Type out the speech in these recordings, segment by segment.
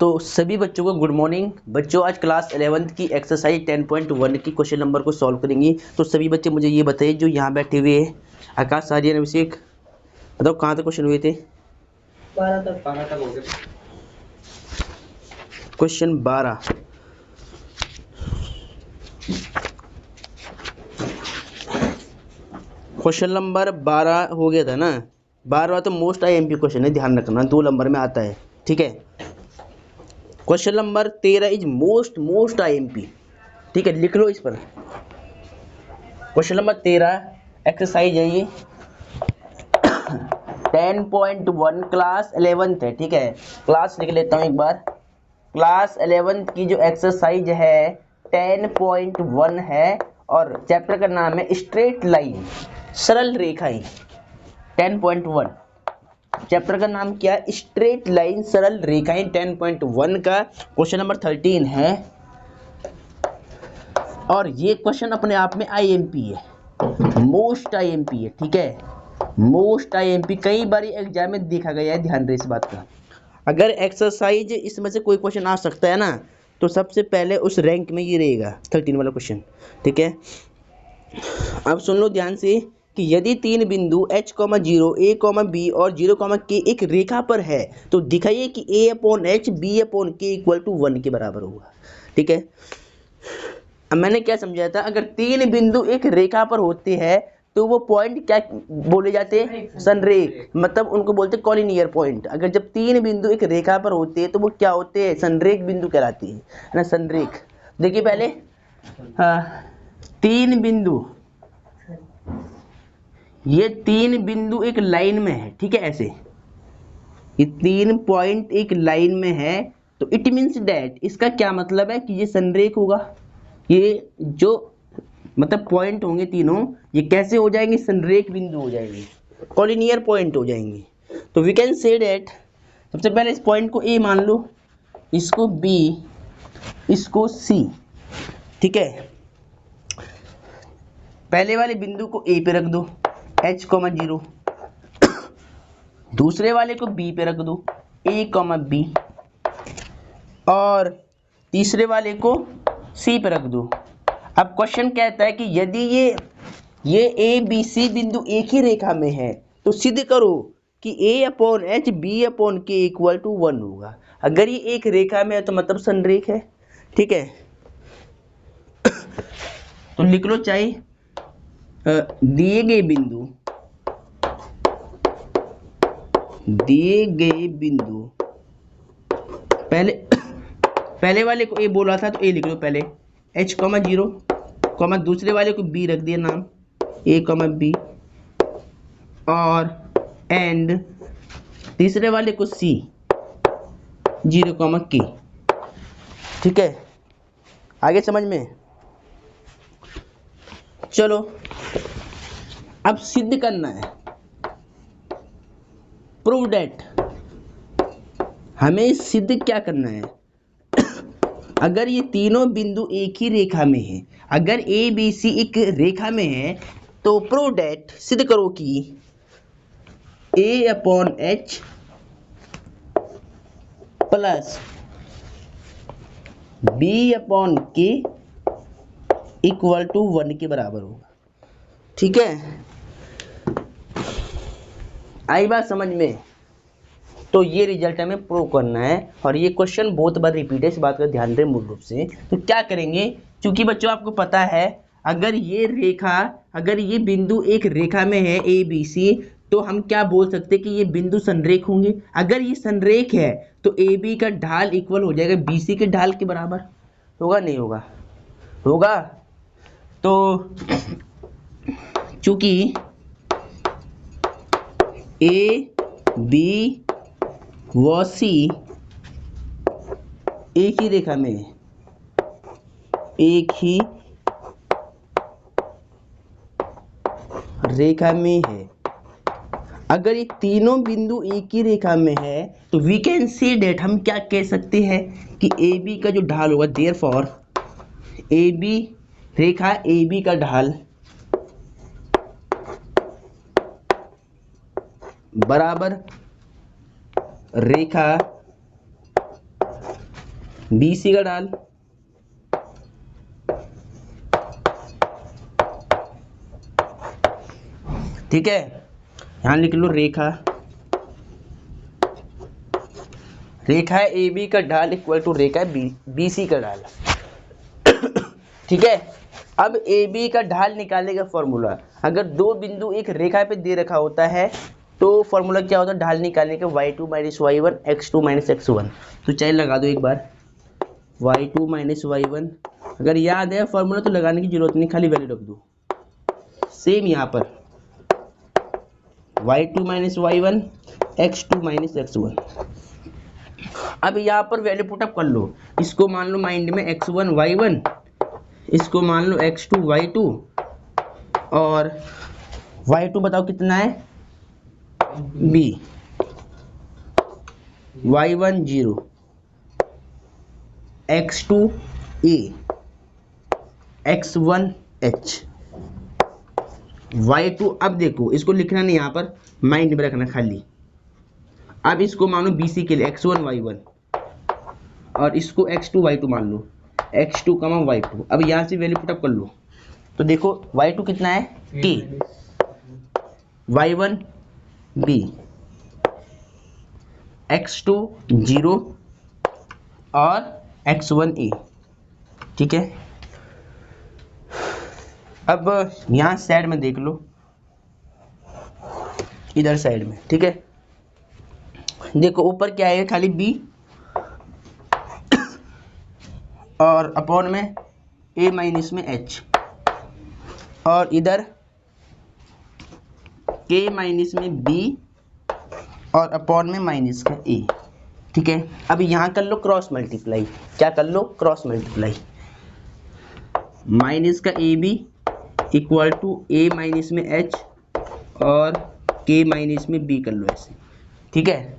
तो सभी बच्चों को गुड मॉर्निंग। बच्चों आज क्लास 11th की एक्सरसाइज 10.1 की क्वेश्चन नंबर को सॉल्व करेंगे। तो सभी बच्चे मुझे ये बताइए जो यहाँ बैठे हुए हैं, आकाश, आर्यन, अभिषेक, बताओ कहाँ तक क्वेश्चन हुए थे? 12 तक हो गए। क्वेश्चन 12। क्वेश्चन नंबर 12 हो गया था ना। 12वां तो मोस्ट आईएमपी क्वेश्चन है, ध्यान रखना, 2 नंबर में आता है, ठीक है। Question number 13 is most IMP, ठीक है, लिख लो इस पर। क्वेश्चन नंबर 13 एक्सरसाइज है ये 10.1 क्लास 11th है, ठीक है। क्लास लिख लेता हूँ एक बार। क्लास 11th की जो एक्सरसाइज है 10.1 है और चैप्टर का नाम है स्ट्रेट लाइन, सरल रेखाएं। 10.1 चैप्टर का नाम क्या है? स्ट्रेट लाइन, सरल रेखाएं। 10.1 का क्वेश्चन नंबर 13 है और ये क्वेश्चन अपने आप में आईएमपी है, मोस्ट आईएमपी है, ठीक है। मोस्ट आईएमपी कई बार एग्जाम में देखा गया है, ध्यान रहे इस बात का। अगर एक्सरसाइज इसमें से कोई क्वेश्चन आ सकता है ना, तो सबसे पहले उस रैंक में ये रहेगा 13 वाला क्वेश्चन, ठीक है। अब सुन लो ध्यान से कि यदि 3 बिंदु h, 0, a, b और 0, k एक रेखा पर है तो दिखाइए कि a/h b/k = 1 के बराबर होगा, ठीक है। अब मैंने क्या समझाया था, अगर 3 बिंदु एक रेखा पर होते हैं तो वो पॉइंट क्या बोले जाते हैं? संरेख, मतलब उनको बोलते हैं कॉलिनियर पॉइंट। अगर जब 3 बिंदु एक रेखा पर होते हैं तो वो क्या होते हैं? संरेख बिंदु कहलाते हैं, है ना, संरेख। देखिए पहले 3 बिंदु, ये 3 बिंदु एक लाइन में है, ठीक है, ऐसे ये 3 पॉइंट एक लाइन में है, तो इट मीन्स डैट, इसका क्या मतलब है कि ये संरेख होगा। ये जो मतलब पॉइंट होंगे तीनों, ये कैसे हो जाएंगे? संरेख बिंदु हो जाएंगे, कॉलिनियर पॉइंट हो जाएंगे। तो वी कैन से डैट, सबसे पहले इस पॉइंट को ए मान लो, इसको बी, इसको सी, ठीक है। पहले वाले बिंदु को ए पे रख दो h, 0, दूसरे वाले को बी पे रख दो a, b, और तीसरे वाले को सी पे रख दो। अब क्वेश्चन कहता है कि यदि ये ए बी सी बिंदु एक ही रेखा में है तो सिद्ध करो कि a/h b/k = 1 होगा। अगर ये एक रेखा में है तो मतलब संरेख है, ठीक है। तो लिख लो, चाहे दिए गए बिंदु पहले वाले को ए बोला था तो ए लिख लो पहले, h, 0, दूसरे वाले को b रख दिया नाम a, b, और एंड तीसरे वाले को c, 0, k, ठीक है। आगे समझ में? चलो अब सिद्ध करना है, प्रूव दैट। हमें सिद्ध क्या करना है? अगर ये तीनों बिंदु एक ही रेखा में है, अगर ए बी सी एक रेखा में है तो प्रूव दैट, सिद्ध करो कि a/h प्लस b/k = 1 के बराबर होगा, ठीक है। आई बात समझ में? तो ये रिजल्ट हमें प्रूव करना है और ये क्वेश्चन बहुत बार रिपीट है, इस बात का ध्यान दें मूल रूप से। तो क्या करेंगे, क्योंकि बच्चों आपको पता है अगर ये बिंदु एक रेखा में है ए बी सी, तो हम क्या बोल सकते हैं कि ये बिंदु संरेख होंगे। अगर ये संरेख है तो ए बी का ढाल इक्वल हो जाएगा बी सी के ढाल के बराबर, होगा नहीं होगा? होगा। तो चूंकि ए बी व सी एक ही रेखा में है, एक ही रेखा में है, अगर ये तीनों बिंदु एक ही रेखा में है तो वी कैन से डेट, हम क्या कह सकते हैं कि ए बी का जो ढाल होगा, देयरफॉर ए बी, रेखा ए बी का ढाल बराबर रेखा बी सी का ढाल, ठीक है। यहाँ लिख लो रेखा, रेखा है ए बी का ढाल इक्वल टू रेखा है बी सी का ढाल, ठीक है। अब ए बी का ढाल निकालने का फॉर्मूला, अगर दो बिंदु एक रेखा पे दे रखा होता है तो फॉर्मूला क्या होता है ढाल निकालने का, y2 minus y1 x2 minus x1। तो चाहे लगा दो एक बार, y2 माइनस y1, अगर याद है फॉर्मूला तो लगाने की जरूरत नहीं, खाली वैल्यू रख दो। सेम यहाँ पर y2 minus y1 x2 minus x1। अब यहाँ पर वैल्यू पुटअप कर लो, इसको मान लो माइंड में x1 y1, इसको मान लो x2 y2, और y2 बताओ कितना है b, y1 0, x2 a, x1 h, y2। अब देखो इसको लिखना नहीं, यहाँ पर माइंड में रखना खाली। अब इसको मानो bc के लिए x1 y1, और इसको x2 y2 मान लो, x2 y2। अब यहाँ से वैल्यू पुटअप कर लो, तो देखो y2 कितना है k, y1 b, x2 0 और x1 a, ठीक है। अब यहाँ साइड में देख लो, इधर साइड में, ठीक है। देखो ऊपर क्या है खाली b और अपॉन में a माइनस में h, और इधर k माइनस में b और अपॉन में माइनस का a, ठीक है। अब यहाँ कर लो क्रॉस मल्टीप्लाई, क्या कर लो क्रॉस मल्टीप्लाई, माइनस का A B equal to a minus में h और k माइनस में b कर लो ऐसे, ठीक है।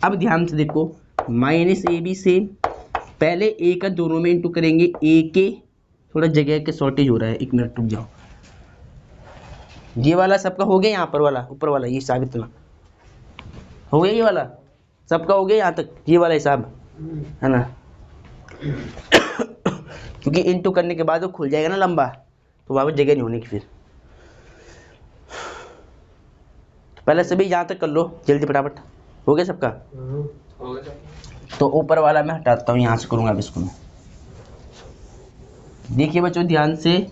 अब ध्यान से देखो, माइनस ए बी से पहले a का दोनों में इंटू करेंगे, a के थोड़ा जगह के शॉर्टेज हो रहा है, एक मिनट रुक जाओ। ये वाला सबका हो गया, यहाँ पर वाला ऊपर वाला ये हिसाब इतना हो गया, ये वाला सबका हो गया यहाँ तक, ये वाला हिसाब है ना, क्योंकि इंटू करने के बाद वो खुल जाएगा ना लंबा, तो वहाँ पर जगह नहीं होने की। फिर पहले सभी यहाँ तक कर लो जल्दी फटाफट, हो गया सबका, हो गया। तो ऊपर वाला मैं हटाता हूँ, यहाँ से करूँगा अब इसको मैं। देखिए बच्चों ध्यान से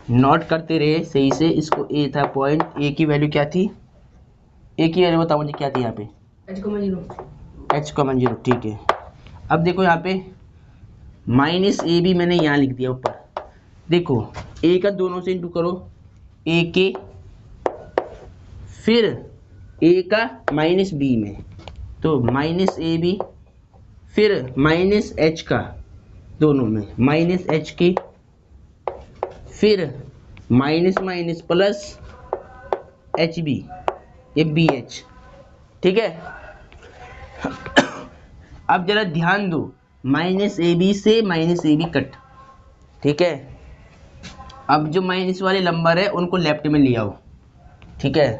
नोट करते रहे सही से, इसको ए था पॉइंट, ए की वैल्यू क्या थी, ए की वैल्यू बताओ मुझे क्या थी यहाँ पे, h,0, ठीक है। अब देखो यहाँ पे माइनस ए बी मैंने यहाँ लिख दिया ऊपर, देखो ए का दोनों से इंटू करो, ए के फिर ए का माइनस बी में, तो माइनस ए बी फिर माइनस एच का दोनों में, माइनस एच के फिर minus minus plus H B, ये बी एच, ठीक है। अब जरा ध्यान दो, माइनस ए बी से माइनस ए बी कट, ठीक है। अब जो माइनस वाले नंबर है उनको लेफ्ट में ले आओ, ठीक है।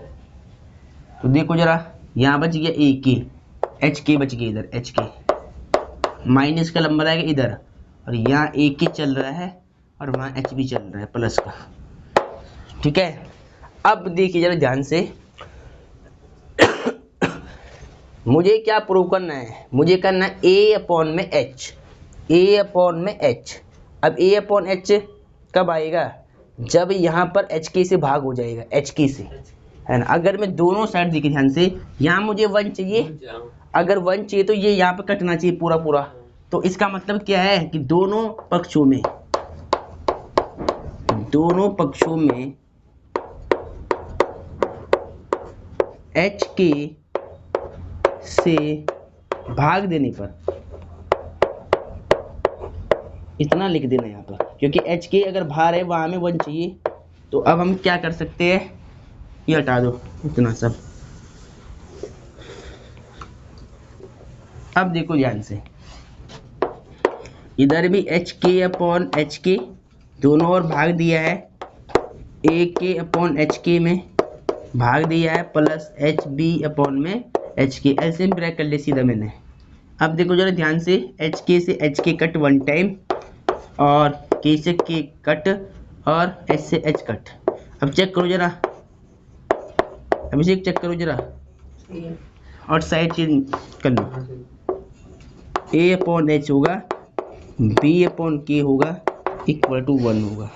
तो देखो जरा यहाँ बच गया ए के, एच के बच गया इधर, एच के माइनस का नंबर आएगा इधर, और यहाँ ए के चल रहा है और वहाँ एच बी चल रहा है प्लस का, ठीक है। अब देखिए जरा ध्यान से, मुझे क्या प्रूव करना है, मुझे करना है ए अपॉन में एच, ए अपॉन में एच। अब ए अपॉन एच कब आएगा, जब यहाँ पर एच के से भाग हो जाएगा, एच के से, है ना। अगर मैं दोनों साइड देखिए ध्यान से, यहाँ मुझे 1 चाहिए, अगर 1 चाहिए तो ये यहाँ पर कटना चाहिए पूरा पूरा, तो इसका मतलब क्या है कि दोनों पक्षों में एच के से भाग देने पर इतना लिख देना यहाँ पर, क्योंकि एच के अगर भार है वहाँ में 1 चाहिए, तो अब हम क्या कर सकते हैं, ये हटा दो इतना सब। अब देखो ध्यान से, इधर भी एच के अपॉन एच के दोनों ओर भाग दिया है, ए के अपॉन एच के में भाग दिया है, प्लस एच बी अपॉन में एच के, एलसीएम ब्रेक कर ले सीधा मैंने, अब देखो जरा ध्यान से, एच के से एच के कट वन टाइम, और के से के कट, और एच से एच कट। अब चेक करो जरा, अभिषेक चेक करो जरा, और साइड चेंज कर लो। ए अपॉन एच होगा, बी अपॉन के होगा, इक्वल टू 1 होगा।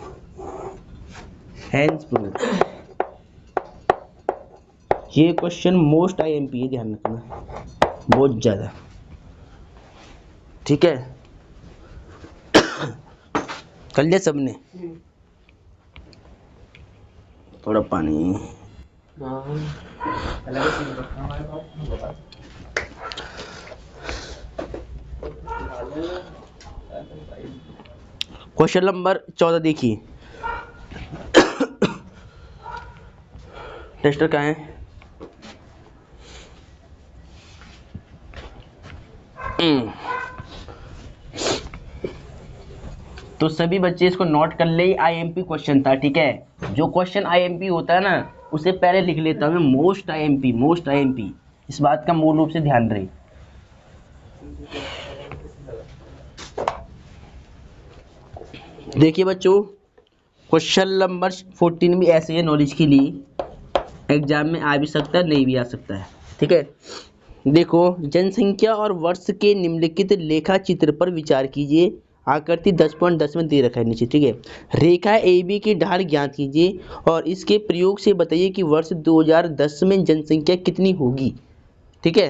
Hence prove. ये क्वेश्चन मोस्ट आईएमपी है, ध्यान रखना, बहुत ज़्यादा। ठीक है, कर लिया सबने? थोड़ा पानी। क्वेश्चन नंबर 14 देखिए। टेस्टर कहाँ है? तो सभी बच्चे इसको नोट कर ले, आईएमपी क्वेश्चन था। ठीक है, जो क्वेश्चन आईएमपी होता है ना, उसे पहले लिख लेता हूँ मैं, मोस्ट आईएमपी, मोस्ट आईएमपी। इस बात का मूल रूप से ध्यान रहे। देखिए बच्चों, क्वेश्चन नंबर 14 भी ऐसे है, नॉलेज के लिए, एग्जाम में आ भी सकता है, नहीं भी आ सकता है। ठीक है, देखो, जनसंख्या और वर्ष के निम्नलिखित लेखा चित्र पर विचार कीजिए। आकृति 10.10 में दे रखा है नीचे। ठीक है, रेखा ए बी की ढाल ज्ञात कीजिए और इसके प्रयोग से बताइए कि वर्ष 2010 में जनसंख्या कितनी होगी। ठीक है,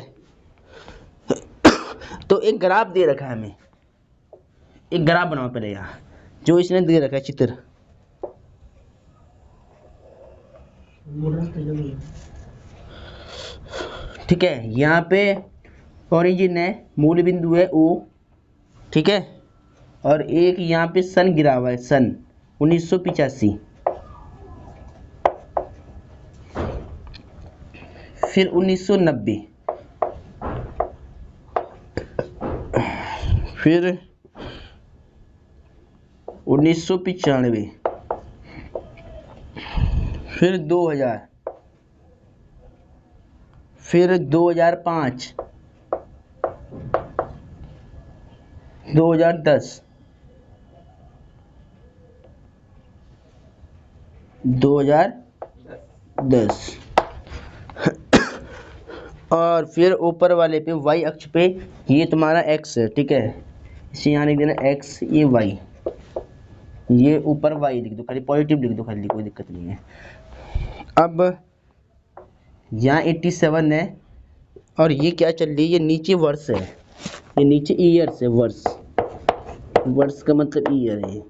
तो एक ग्राफ दे रखा है हमें, एक ग्राफ बनाओ पहले यहाँ, जो इसने दे रखा है चित्र। ठीक है, यहाँ पे ओरिजिन है, मूल बिंदु है ओ। ठीक है, और एक यहाँ पे सन गिरा हुआ है, सन 1985, फिर 1990, फिर 1995, फिर 2000, फिर 2005, 2010, 2010, और फिर ऊपर वाले पे y अक्ष पे ये तुम्हारा x है। ठीक है, इसे यहाँ लिख देना x, ये y, ये ऊपर y लिख दो, खाली पॉजिटिव लिख दो, खाली कोई दिक्कत नहीं है। अब यहाँ 87 है, और ये क्या चल रही है, ये नीचे वर्ष है, ये नीचे ईयर्स है, वर्ष, वर्ष का मतलब ईयर है,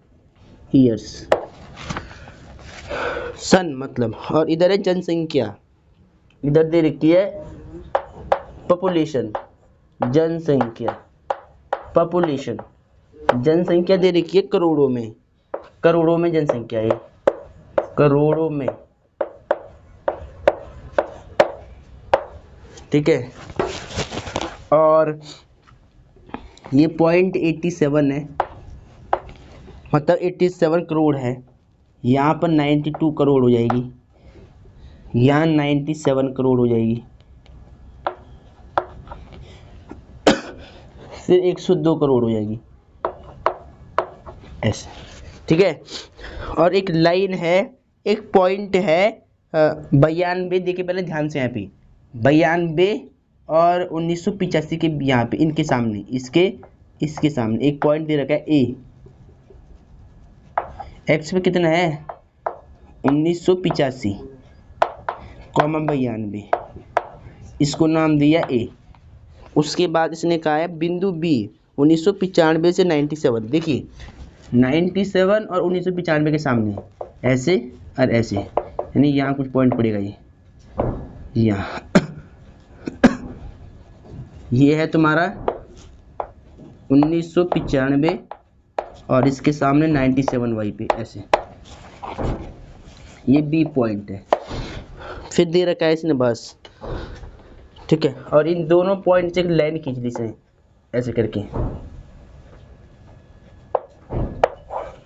ईयर्स, सन मतलब, और इधर है जनसंख्या, इधर दे रखी है पॉपुलेशन, जनसंख्या, पॉपुलेशन, जनसंख्या दे रखी है करोड़ों में, करोड़ों में जनसंख्या है, करोड़ों में। ठीक है, और ये 0.87 है, मतलब 87 करोड़ है। यहाँ पर 92 करोड़ हो जाएगी, यहाँ 97 करोड़ हो जाएगी, फिर 102 करोड़ हो जाएगी, ऐसे। ठीक है, और एक लाइन है, एक पॉइंट है 92, देखिए पहले ध्यान से, यहाँ पे 92 और 1985 के यहाँ पे, इनके सामने, इसके सामने एक पॉइंट दे रखा है ए, एक्स पे कितना है 1985, कॉमा 92, इसको नाम दिया ए। उसके बाद इसने कहा है बिंदु बी 1995 से 97, देखिए 97 और 1995 के सामने ऐसे और ऐसे, यानी यहाँ कुछ पॉइंट पड़ेगा, ये यहाँ ये है तुम्हारा 1995 और इसके सामने 97 वाई पे, ऐसे, ये बी पॉइंट है। फिर दे रखा है इसने बस। ठीक है, और इन दोनों पॉइंट से एक लाइन खींच ली से, ऐसे करके,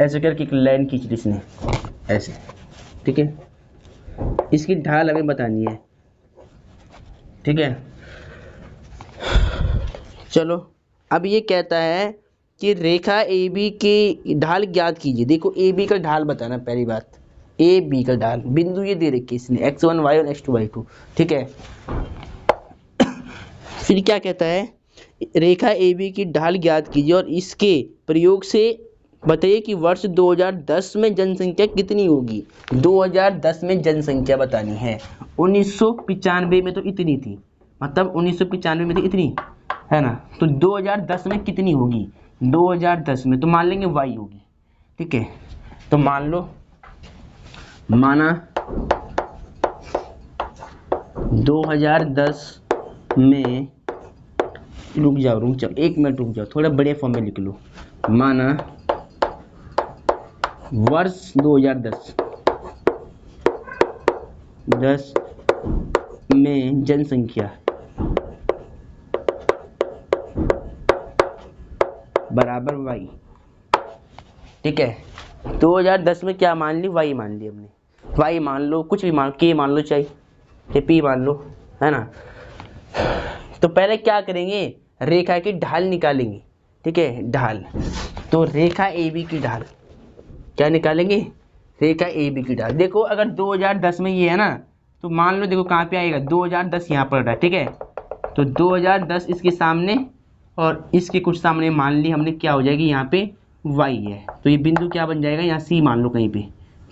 ऐसे करके एक लाइन खींच ली इसने, ऐसे। ठीक है, इसकी ढाल हमें बतानी है। ठीक है, चलो अब ये कहता है कि रेखा ए बी की ढाल ज्ञात कीजिए। देखो ए बी का ढाल बताना पहली बात, ए बी का ढाल, बिंदु ये दे रखी है इसने x1 y1 x2 y2, ठीक है। फिर क्या कहता है, रेखा ए बी की ढाल ज्ञात कीजिए और इसके प्रयोग से बताइए कि वर्ष 2010 में जनसंख्या कितनी होगी। 2010 में जनसंख्या बतानी है। 1995 में तो इतनी थी, मतलब 1995 में तो इतनी है ना, तो 2010 में कितनी होगी। 2010 में तो मान लेंगे y होगी, ठीक है। तो मान लो, माना 2010 में, रुक जाओ 1 मिनट रुक जाओ, थोड़ा बड़े फॉर्म में लिख लो। माना वर्ष 2010 में जनसंख्या बराबर y, ठीक है। 2010 में क्या मान ली, y मान ली हमने, y मान लो, कुछ भी मान, k मान लो, चाहे p मान लो, है ना। तो पहले क्या करेंगे, रेखा की ढाल निकालेंगे, ठीक है, ढाल। तो रेखा ए बी की ढाल क्या निकालेंगे, रेखा ए बी की ढाल। देखो अगर 2010 में ये है ना, तो मान लो देखो कहाँ पे आएगा, 2010 यहाँ पर रहा है, ठीक है। तो 2010 इसके सामने और इसके कुछ सामने मान ली हमने, क्या हो जाएगी, यहाँ पे y है, तो ये बिंदु क्या बन जाएगा, यहाँ C मान लो कहीं पे।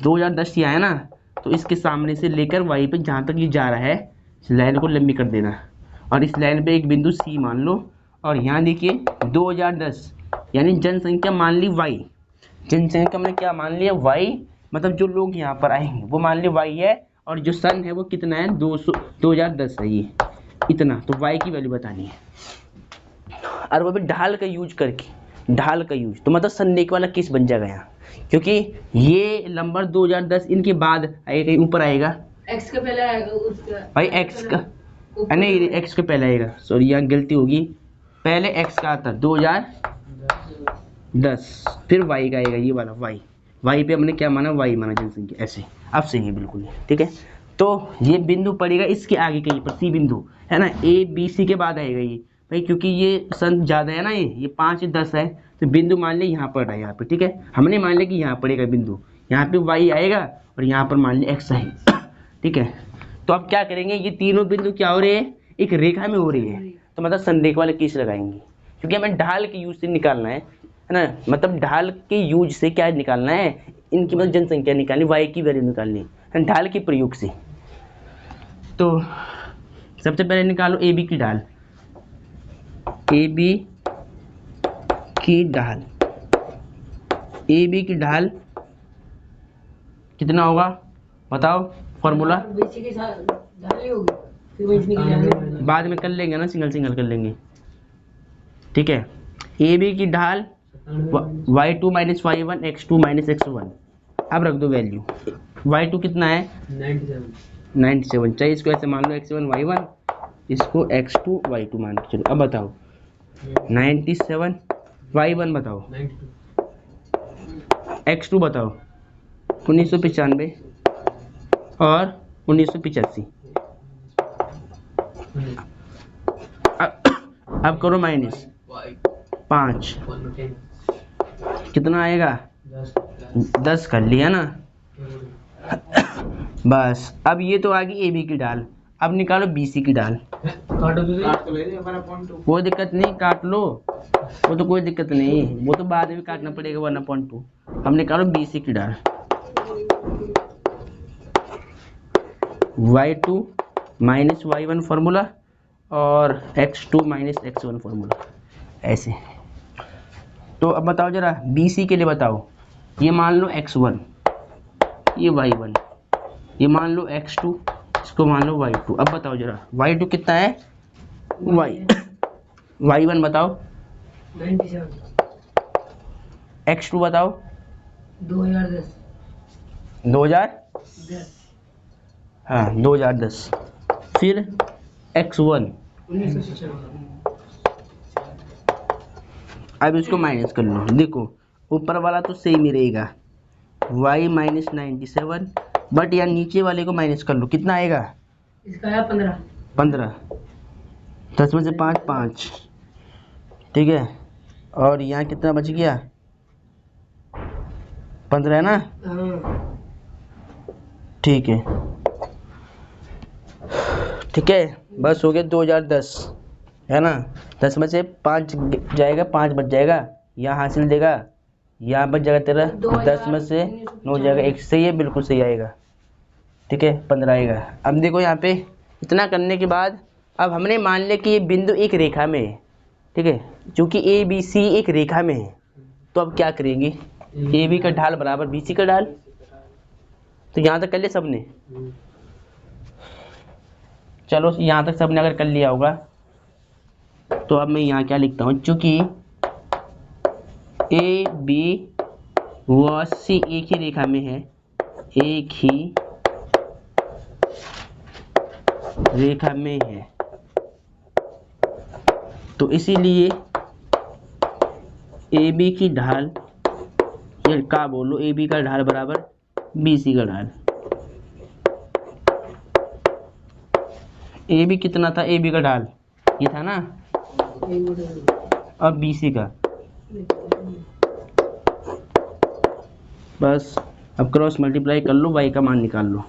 2010 ये आया ना, तो इसके सामने से लेकर y पे जहाँ तक ये जा रहा है, इस लाइन को लंबी कर देना और इस लाइन पे एक बिंदु C मान लो। और यहाँ देखिए 2010 यानी जनसंख्या मान ली y, जनसंख्या हमने क्या मान लिया, y, मतलब जो लोग यहाँ पर आएंगे वो मान ली y है, और जो सन है वो कितना है, 2010 है ये इतना, तो y की वैल्यू बतानी है। और वो भी ढाल का यूज करके, ढाल का यूज, तो मतलब सन्निक वाला केस बन जाएगा यहाँ, क्योंकि ये नंबर 2010 इनके बाद आएगा, कहीं ऊपर आएगा, x के पहले आएगा उसका भाई x का नहीं, x के पहले आएगा, सॉरी यहाँ गलती होगी, पहले x का आता 2010, फिर y का आएगा, ये वाला y पे हमने क्या माना, y माना जनसंख्या, ऐसे अब सही है बिल्कुल, ठीक है। तो ये बिंदु पड़ेगा इसके आगे कहीं पर, C बिंदु है ना, A B C के बाद आएगा ये भाई, क्योंकि ये सन ज़्यादा है ना, ये 5 10 है, तो बिंदु मान ले यहाँ पर है, यहाँ पे, ठीक है। हमने मान लिया कि यहाँ पड़ेगा बिंदु, यहाँ पे y आएगा और यहाँ पर मान लिया x है, ठीक है। तो अब क्या करेंगे, ये तीनों बिंदु क्या हो रहे हैं, एक रेखा में हो रही है, तो मतलब संरेख वाले केस लगाएंगे, क्योंकि हमें ढाल के यूज से निकालना है ना, मतलब ढाल के यूज से क्या निकालना है, इनकी मतलब जनसंख्या निकालनी, y की वैल्यू निकालनी है ढाल के प्रयोग से। तो सबसे पहले निकालो ए बी की ढाल, ए बी की ढाल, ए बी की ढाल कितना होगा बताओ, फॉर्मूला बाद में कर लेंगे ना, सिंगल सिंगल कर लेंगे, ठीक है। ए बी की ढाल y2 minus y1 x2 minus x1, अब रख दो वैल्यू, y2 कितना है 97, चाहिए इसको ऐसे मान लो x1 y1, इसको x2 y2 मान के चलो। अब बताओ 97, y1 बताओ, x2 बताओ 1995 और 1985। अब करो माइनस 5, कितना आएगा 10 कर लिया ना। बस अब ये तो आ गई ए बी की ढाल, अब निकालो बी सी की ढाल। कोई दिक्कत नहीं, काट लो, वो तो कोई दिक्कत नहीं, वो तो बाद में काटना पड़ेगा 1/2। अब निकालो बी सी की ढाल, y2 माइनस y1 फार्मूला और x2 माइनस x1 फार्मूला, ऐसे। तो अब बताओ जरा बी सी के लिए बताओ, ये मान लो x1, ये y1, ये मान लो x2, इसको मान लो y2। अब बताओ जरा y2 कितना है, y1 बताओ 97, x2 बताओ 2010, हाँ 2010, फिर x1, 1995। अब इसको माइनस कर लो, देखो ऊपर वाला तो सेम ही रहेगा y माइनस 97, बट यार नीचे वाले को माइनस कर लो, कितना आएगा इसका है 15, 15, 10 में से 5 5, ठीक है, और यहाँ कितना बच गया, 15 है ना। हाँ ठीक है, ठीक है, बस हो गया 2010 है ना। 10 में से 5 जाएगा, 5 बच जाएगा, यहाँ हासिल देगा, यहाँ बच जाएगा तेरा 10 में से 9 जाएगा, 1 सही है, बिल्कुल सही आएगा। ठीक है, 15 आएगा। अब देखो यहाँ पे इतना करने के बाद अब हमने मान लिया कि ये बिंदु एक रेखा में है। ठीक है, चूंकि ए बी सी एक रेखा में है, तो अब क्या करेंगे, ए बी का ढाल बराबर बी सी का ढाल। तो यहाँ तक कर लिया सबने, चलो यहाँ तक सबने अगर कर लिया होगा तो अब मैं यहाँ क्या लिखता हूँ, चूंकि ए बी व सी एक ही रेखा में है, एक ही रेखा में है, तो इसीलिए ए बी की ढाल, ये का बोलो, ए बी का ढाल बराबर बी सी का ढाल। ए बी कितना था, ए बी का ढाल ये था ना, अब बी सी का, बस अब क्रॉस मल्टीप्लाई कर लो, y का मान निकाल लो,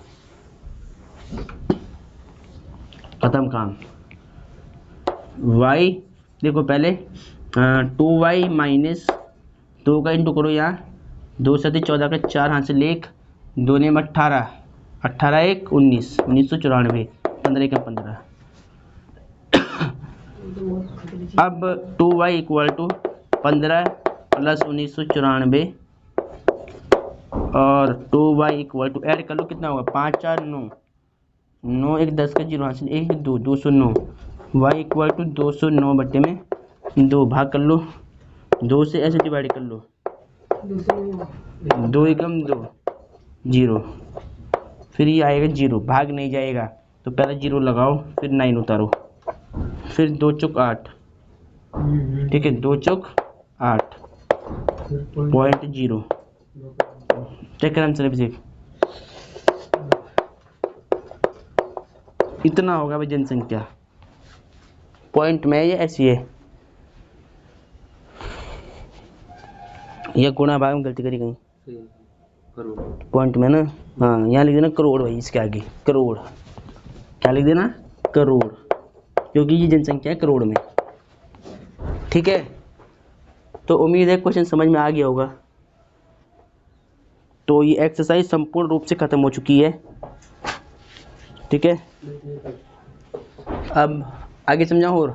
खत्म काम। y देखो पहले 2y माइनस 2 का इंटू करो, यहाँ 2 7 14 का 4 हाथ से लेख, 2 ने 18, 18 1 19, 1994, 15 का 15। अब 2y इक्वल टू 15 प्लस 1994 और 2y इक्वल टू ऐड कर लो, कितना होगा, 5 4 9, 9 1 10 का 0 हासिल 1 2 209, y इक्वल टू 209 बट्टे में 2, भाग कर लो, 2 से ऐसे डिवाइड कर लो, 2 एकम 2 0, फिर ये आएगा 0, भाग नहीं जाएगा तो पहले 0 लगाओ, फिर 9 उतारो, फिर 2 चौक 8, ठीक है, 2 चौक 8 पॉइंट 0, चेक कर आंसर अभिषेक, इतना होगा भाई जनसंख्या। पॉइंट में ये ऐसी है, यह गुणा भाग में गलती करी कहीं, पॉइंट में ना, हाँ यहाँ लिख देना करोड़ भाई, इसके आगे करोड़, क्या लिख देना, करोड़, क्योंकि ये जनसंख्या है करोड़ में। ठीक है, तो उम्मीद है क्वेश्चन समझ में आ गया होगा। तो ये एक्सरसाइज संपूर्ण रूप से खत्म हो चुकी है। ठीक है, अब आगे समझाओ और